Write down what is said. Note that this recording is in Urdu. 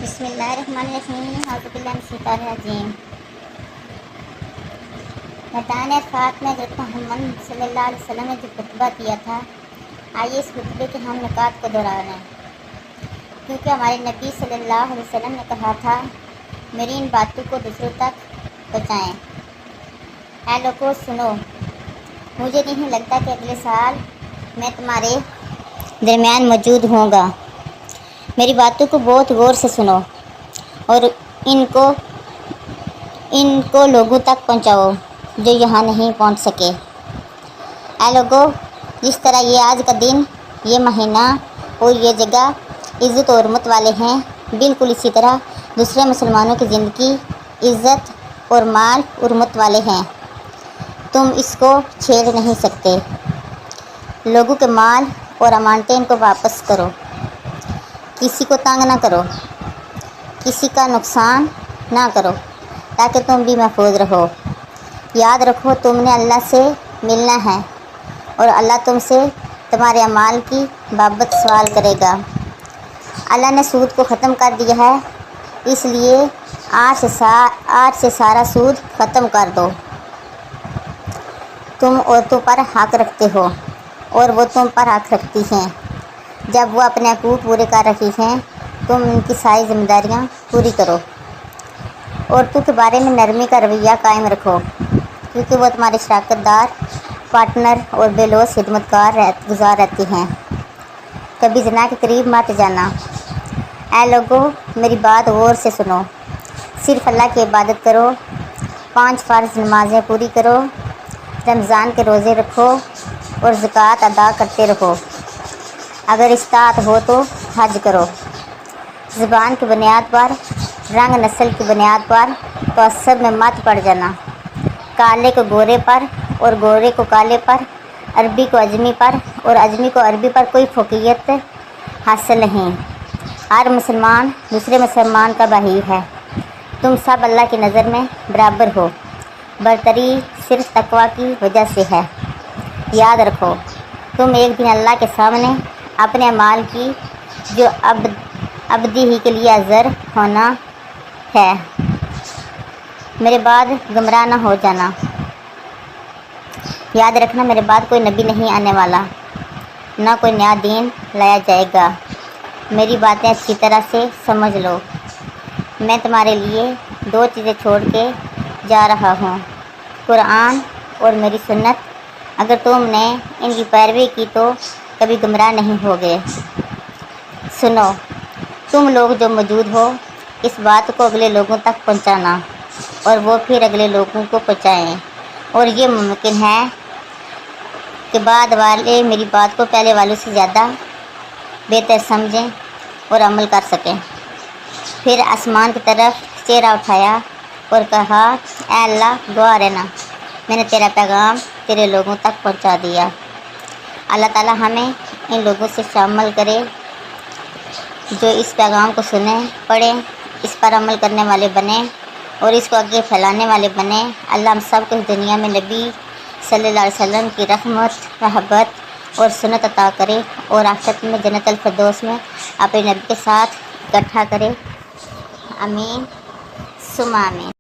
بسم اللہ الرحمن الرحیم اعوذ باللہ من الشیطان الرجیم۔ میدان عرفات میں حضرت محمد صلی اللہ علیہ وسلم نے جو خطبہ دیا تھا، آئیے اس خطبے کے ہم نکات کو دہرائیں، کیونکہ ہمارے نبی صلی اللہ علیہ وسلم نے کہا تھا، میری ان باتوں کو دوسروں تک پہنچائیں۔ اے لوگو سنو، مجھے نہیں لگتا کہ اگلے سال میں تمہارے درمیان موجود ہوں گا۔ میری باتوں کو بہت غور سے سنو اور ان کو لوگوں تک پہنچاؤ جو یہاں نہیں پہنچ سکے۔ اے لوگو، جس طرح یہ آج کا دن، یہ مہینہ اور یہ جگہ عزت اور حرمت والے ہیں، بالکل اسی طرح دوسرے مسلمانوں کی زندگی عزت اور مال حرمت والے ہیں۔ تم اس کو چھیڑ نہیں سکتے۔ لوگوں کے مال اور امانتیں ان کو واپس کرو، کسی کو تنگ نہ کرو، کسی کا نقصان نہ کرو، تاکہ تم بھی محفوظ رہو۔ یاد رکھو، تم نے اللہ سے ملنا ہے اور اللہ تم سے تمہارے اعمال کی بابت سوال کرے گا۔ اللہ نے سود کو ختم کر دیا ہے، اس لیے آج سے سارا سود ختم کر دو۔ تم عورتوں پر حق رکھتے ہو اور وہ تم پر حق رکھتی ہیں۔ جب وہ اپنے حقوق پورے کر رہی ہیں، تم ان کی ساری ذمہ داریاں پوری کرو۔ عورتوں کے بارے میں نرمی کا رویہ قائم رکھو، کیونکہ وہ تمہارے شراکت دار، پارٹنر اور بے لوث خدمت گزار رہتی ہیں۔ کبھی زنا کے قریب مت جانا۔ اے لوگو، میری بات غور سے سنو، صرف اللہ کی عبادت کرو، 5 فرض نمازیں پوری کرو، رمضان کے روزے رکھو اور زکوٰۃ ادا کرتے رہو۔ اگر استطاعت ہو تو حج کرو۔ زبان کی بنیاد پر، رنگ نسل کی بنیاد پر تعصب میں مت پڑ جانا۔ کالے کو گورے پر اور گورے کو کالے پر، عربی کو اجمی پر اور اجمی کو عربی پر کوئی فوقیت حاصل نہیں۔ ہر مسلمان دوسرے مسلمان کا بھائی ہے۔ تم سب اللہ کی نظر میں برابر ہو۔ برتری صرف تقویٰ کی وجہ سے ہے۔ یاد رکھو، تم ایک دن اللہ کے سامنے اپنے اعمال کی جو ابدی ہی کے لیے حاضر ہونا ہے۔ میرے بعد گمراہ نہ ہو جانا۔ یاد رکھنا، میرے بعد کوئی نبی نہیں آنے والا، نہ کوئی نیا دین لایا جائے گا۔ میری باتیں اچھی طرح سے سمجھ لو۔ میں تمہارے لیے 2 چیزیں چھوڑ کے جا رہا ہوں، قرآن اور میری سنت۔ اگر تم نے ان کی پیروی کی تو کبھی گمراہ نہیں ہوگے۔ سنو، تم لوگ جو موجود ہو، اس بات کو اگلے لوگوں تک پہنچانا اور وہ پھر اگلے لوگوں کو پہنچائیں، اور یہ ممکن ہے کہ بعد والے میری بات کو پہلے والوں سے زیادہ بہتر سمجھیں اور عمل کر سکیں۔ پھر آسمان کی طرف چہرہ اٹھایا اور کہا، اے اللہ، گواہ رہنا، میں نے تیرا پیغام تیرے لوگوں تک پہنچا دیا۔ اللہ تعالیٰ ہمیں ان لوگوں سے شامل کرے جو اس پیغام کو سنیں، پڑھیں، اس پر عمل کرنے والے بنیں اور اس کو آگے پھیلانے والے بنیں۔ اللہ ہم سب کو اس دنیا میں نبی صلی اللہ علیہ وسلم کی رحمت، محبت اور سنت عطا کرے، اور آخرت میں جنت الفردوس میں اپنے نبی کے ساتھ اکٹھا کرے۔ آمین ثم آمین۔